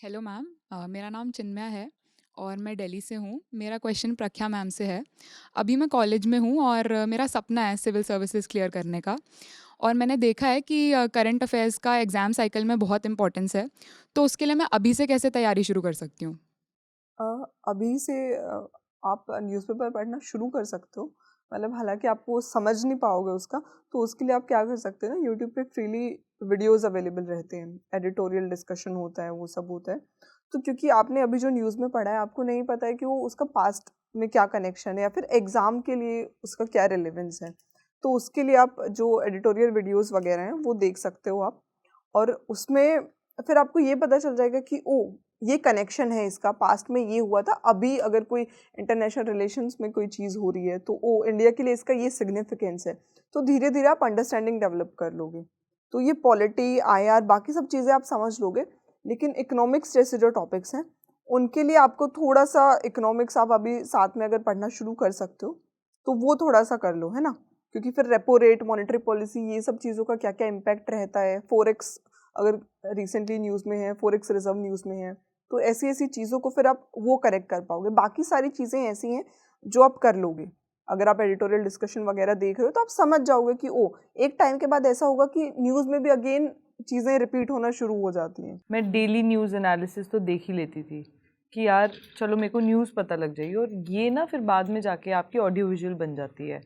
Hello ma'am. मेरा नाम चिन्मया है और मैं दिल्ली से हूँ। मेरा क्वेश्चन प्रख्या मैम से है। अभी मैं कॉलेज में हूँ और मेरा सपना है सिविल सर्विसेज क्लियर करने का। और मैंने देखा है कि करंट अफेयर्स का एग्ज़ाम साइकिल में बहुत इंपॉर्टेंस है। तो उसके लिए मैं अभी से कैसे तैयारी शुरू कर सकती हूँ? अ, अभी से आप न्यूज़पेपर पढ़ना शुरू कर सकते हो। मतलब हालाँकि आप वो समझ नहीं पाओगे उसका, तो उसके लिए आप क्या कर सकते हैं ना, यूट्यूब पे फ्रीली वीडियोज़ अवेलेबल रहते हैं, एडिटोरियल डिस्कशन होता है, वो सब होता है। तो क्योंकि आपने अभी जो न्यूज़ में पढ़ा है, आपको नहीं पता है कि वो उसका पास्ट में क्या कनेक्शन है या फिर एग्ज़ाम के लिए उसका क्या रिलेवेंस है। तो उसके लिए आप जो एडिटोरियल वीडियोज़ वगैरह हैं, वो देख सकते हो आप। और उसमें फिर आपको ये पता चल जाएगा कि ओह! ये कनेक्शन है इसका, पास्ट में ये हुआ था, अभी अगर कोई इंटरनेशनल रिलेशंस में कोई चीज़ हो रही है, तो ओह! इंडिया के लिए इसका ये सिग्निफिकेंस है। तो धीरे-धीरे आप अंडरस्टैंडिंग डेवलप कर लोगे। तो ये पॉलिटी, आईआर बाकी सब चीज़ें आप समझ लोगे, लेकिन इकोनॉमिक्स जैसे जो टॉपिक्स हैं, उनके लिए आपको थोड़ा-सा इकोनॉमिक्स आप अभी साथ में अगर पढ़ना शुरू कर सकते हो, तो वो थोड़ा-सा कर लो, है ना? क्योंकि फिर रेपो रेट, मॉनेटरी पॉलिसी ये सब चीज़ों का क्या-क्या इम्पैक्ट रहता है, फ़ॉरेक्स अगर रिसेंटली न्यूज़ में है, फ़ॉरेक्स रिज़र्व न्यूज़ में है, तो ऐसी-ऐसी चीज़ों को फिर आप वो करेक्ट कर पाओगे। बाकी सारी चीज़ें ऐसी हैं जो आप कर लोगे। अगर आप एडिटोरियल डिस्कशन वगैरह देख रहे हो तो आप समझ जाओगे कि ओह! एक टाइम के बाद ऐसा होगा कि न्यूज़ में भी अगेन चीज़ें रिपीट होना शुरू हो जाती हैं। मैं डेली न्यूज़ एनालिसिस तो देख ही लेती थी कि यार चलो मेरे को न्यूज़ पता लग जाएगी, और ये ना फिर बाद में जाके आपकी ऑडियो विजुअल बन जाती है।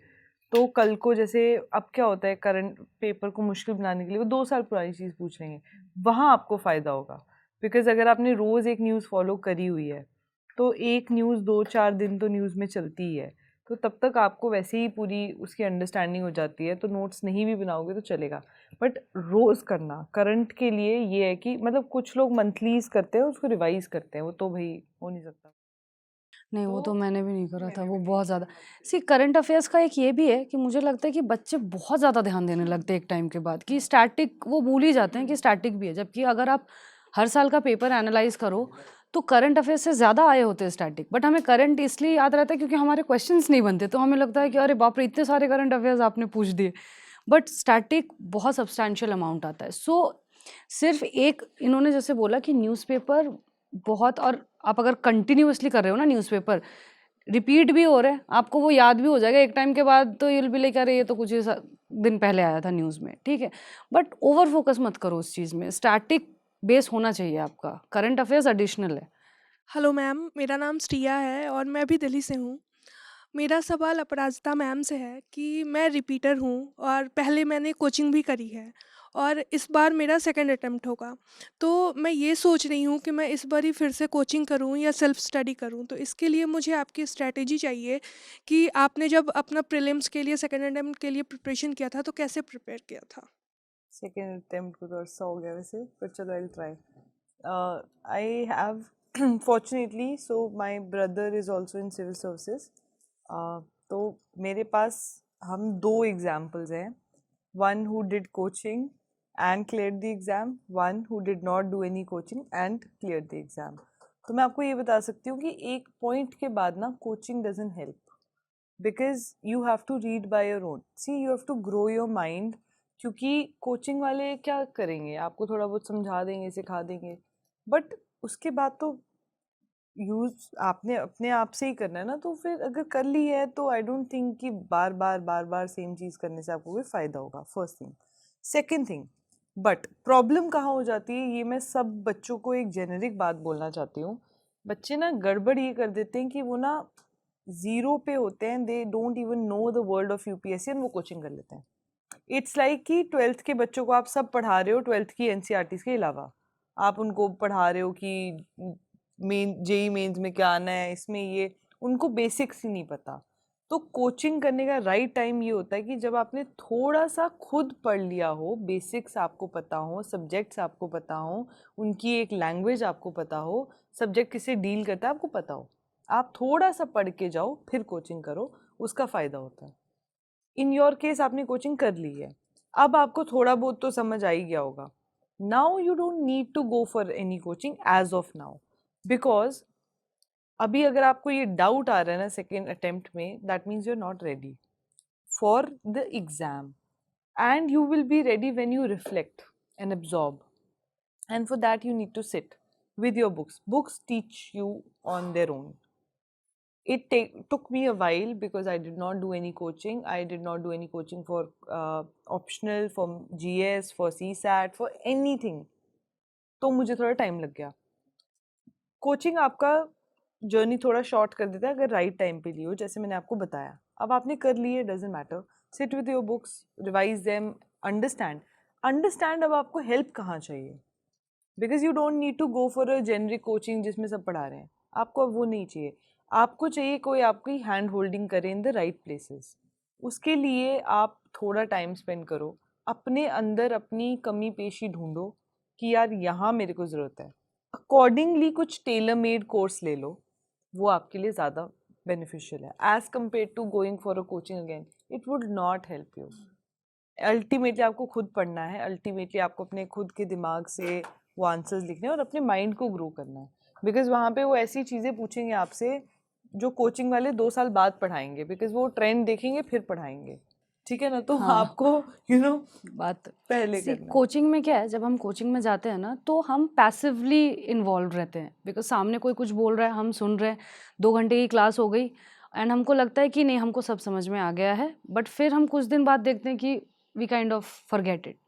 तो कल को जैसे अब क्या होता है, करंट पेपर को मुश्किल बनाने के लिए वो 2 साल पुरानी चीज़ पूछ लेंगे, वहाँ आपको फ़ायदा होगा। बिकॉज अगर आपने रोज़ एक न्यूज़ फॉलो करी हुई है, तो एक न्यूज़ 2-4 दिन तो न्यूज़ में चलती ही है, तो तब तक आपको वैसे ही पूरी उसकी अंडरस्टैंडिंग हो जाती है, तो नोट्स नहीं भी बनाओगे तो चलेगा। बट रोज़ करना करंट के लिए ये है कि मतलब कुछ लोग मंथलीज करते हैं, उसको रिवाइज करते हैं, वो तो भाई हो नहीं सकता। नहीं, वो तो तो मैंने भी नहीं करा था, मैंने वो भी नहीं बहुत किया ज़्यादा। था। सी करंट अफ़ेयर्स का एक ये भी है कि मुझे लगता है कि बच्चे बहुत ज़्यादा ध्यान देने लगते हैं एक टाइम के बाद कि स्टैटिक वो भूल ही जाते हैं कि स्टैटिक भी है। जबकि अगर आप हर साल का पेपर एनालाइज़ करो, तो करंट अफ़ेयर्स से ज़्यादा आए होते हैं स्टैटिक। बट हमें करंट इसलिए याद रहता है क्योंकि हमारे क्वेश्चन्स नहीं बनते, तो हमें लगता है कि अरे बाप रे! इतने सारे करंट अफ़ेयर्स आपने पूछ दिए। बट स्टैटिक बहुत सब्सटैंशियल अमाउंट आता है। सो सिर्फ़ एक इन्होंने जैसे बोला कि न्यूज़पेपर बहुत, और आप अगर कंटिन्यूअसली कर रहे हो ना न्यूज़पेपर, रिपीट भी हो रहा है, आपको वो याद भी हो जाएगा एक टाइम के बाद, तो यूल बी लाइक अरे ये तो कुछ ही दिन पहले आया था न्यूज़ में, ठीक है। बट ओवर फोकस मत करो उस चीज़ में, स्टैटिक बेस होना चाहिए आपका, करंट अफेयर्स एडिशनल है। हेलो मैम, मेरा नाम श्रिया है और मैं भी दिल्ली से हूँ। मेरा सवाल अपराजिता मैम से है कि मैं रिपीटर हूँ और पहले मैंने कोचिंग भी करी है और इस बार मेरा सेकंड अटेम्प्ट होगा। तो मैं ये सोच रही हूँ कि मैं इस बार ही फिर से कोचिंग करूँ या सेल्फ स्टडी करूँ। तो इसके लिए मुझे आपकी स्ट्रैटेजी चाहिए कि आपने जब अपना प्रीलिम्स के लिए सेकंड अटेम्प्ट के लिए प्रिपरेशन किया था तो कैसे प्रिपेयर किया था? सेकेंड अटेम्प्ट को तो अरसा हो गया वैसे, पर चलो I try. I have fortunately, so my brother is also in civil services. तो मेरे पास हम दो एग्जाम्पल्स हैं, one who did coaching and clear the exam, one who did not do any coaching and clear the exam. तो मैं आपको ये बता सकती हूँ कि एक पॉइंट के बाद ना coaching doesn't help, because you have to read by your own, see you have to grow your mind. क्योंकि कोचिंग वाले क्या करेंगे, आपको थोड़ा बहुत समझा देंगे, सिखा देंगे, बट उसके बाद तो यूज आपने अपने आप से ही करना है ना। तो फिर अगर कर ली है तो आई डोंट थिंक कि बार बार सेम चीज़ करने से आपको कोई फ़ायदा होगा, first thing. Second thing, but problem कहाँ हो जाती है, ये मैं सब बच्चों को एक जेनेरिक बात बोलना चाहती हूँ। बच्चे ना गड़बड़ ये कर देते हैं कि वो ना ज़ीरो पे होते हैं, they don't even know the world of UPSC, and वो कोचिंग कर लेते हैं। इट्स लाइक कि ट्वेल्थ के बच्चों को आप सब पढ़ा रहे हो, ट्वेल्थ की एनसीईआरटीज़ के अलावा आप उनको पढ़ा रहे हो कि मेन जेई मेंस में क्या आना है, इसमें ये उनको बेसिक्स ही नहीं पता। तो कोचिंग करने का राइट टाइम ये होता है कि जब आपने थोड़ा सा खुद पढ़ लिया हो, बेसिक्स आपको पता हो, सब्जेक्ट्स आपको पता हो, उनकी एक लैंग्वेज आपको पता हो, सब्जेक्ट किससे डील करता है आपको पता हो, आप थोड़ा सा पढ़ के जाओ फिर कोचिंग करो, उसका फ़ायदा होता है। इन योर केस आपने कोचिंग कर ली है, अब आपको थोड़ा बहुत तो समझ आ ही गया होगा। Now you don't need to go for any coaching as of now, because अभी अगर आपको ये डाउट आ रहा है ना सेकेंड अटेम्प्ट में, that means you are not ready for the exam, and you will be ready when you reflect and absorb, and for that you need to sit. with your books. Books teach you on their own. It took me a while because I did not do any coaching. I did not do any coaching for optional, for GS, for CSAT, for anything. तो मुझे थोड़ा time लग गया. Coaching आपका journey थोड़ा short कर देता है अगर राइट टाइम पे लियो, जैसे मैंने आपको बताया. अब आपने कर लिए, doesn't matter. Sit with your books, revise them, understand अब आपको हेल्प कहाँ चाहिए. Because you don't need to go for a generic coaching जिसमें सब पढ़ा रहे हैं. आपको अब वो नहीं चाहिए. आपको चाहिए कोई आपकी हैंड होल्डिंग करे इन द राइट प्लेसेस. उसके लिए आप थोड़ा टाइम स्पेंड करो, अपने अंदर अपनी कमी पेशी ढूंढो कि यार यहाँ मेरे को ज़रूरत है. अकॉर्डिंगली कुछ टेलर मेड कोर्स ले लो, वो आपके लिए ज़्यादा बेनिफिशियल है as compare to going for a coaching again. It would not help you. Ultimately आपको खुद पढ़ना है, अल्टीमेटली आपको अपने खुद के दिमाग से वो आंसर्स लिखने हैं और अपने माइंड को ग्रो करना है. बिकॉज वहाँ पे वो ऐसी चीज़ें पूछेंगे आपसे जो कोचिंग वाले 2 साल बाद पढ़ाएंगे, बिकॉज वो ट्रेंड देखेंगे फिर पढ़ाएंगे. ठीक है ना. तो हाँ. आपको बात पहले करना है. कोचिंग में क्या है, जब हम कोचिंग में जाते हैं ना तो हम पैसिवली इन्वॉल्व रहते हैं. बिकॉज सामने कोई कुछ बोल रहा है, हम सुन रहे हैं, 2 घंटे की क्लास हो गई एंड हमको लगता है कि नहीं हमको सब समझ में आ गया है. बट फिर हम कुछ दिन बाद देखते हैं कि we kind of forget it.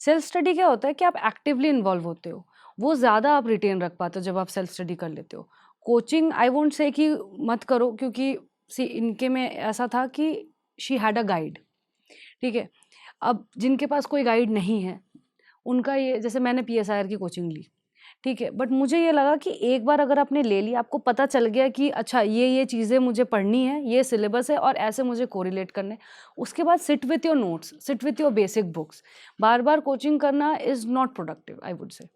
Self study क्या होता है कि आप एक्टिवली इन्वॉल्व होते हो, वो ज़्यादा आप रिटेन रख पाते हो जब आप सेल्फ स्टडी कर लेते हो. कोचिंग आई वोंट से कि मत करो, क्योंकि सी इनके में ऐसा था कि शी हैड अ गाइड. ठीक है. अब जिनके पास कोई गाइड नहीं है उनका ये, जैसे मैंने PSIR की कोचिंग ली, ठीक है, बट मुझे ये लगा कि एक बार अगर आपने ले ली, आपको पता चल गया कि अच्छा ये चीज़ें मुझे पढ़नी है, ये सिलेबस है और ऐसे मुझे कोरिलेट करने, उसके बाद sit with your notes, sit with your basic books. बार बार कोचिंग करना is not productive, I would से.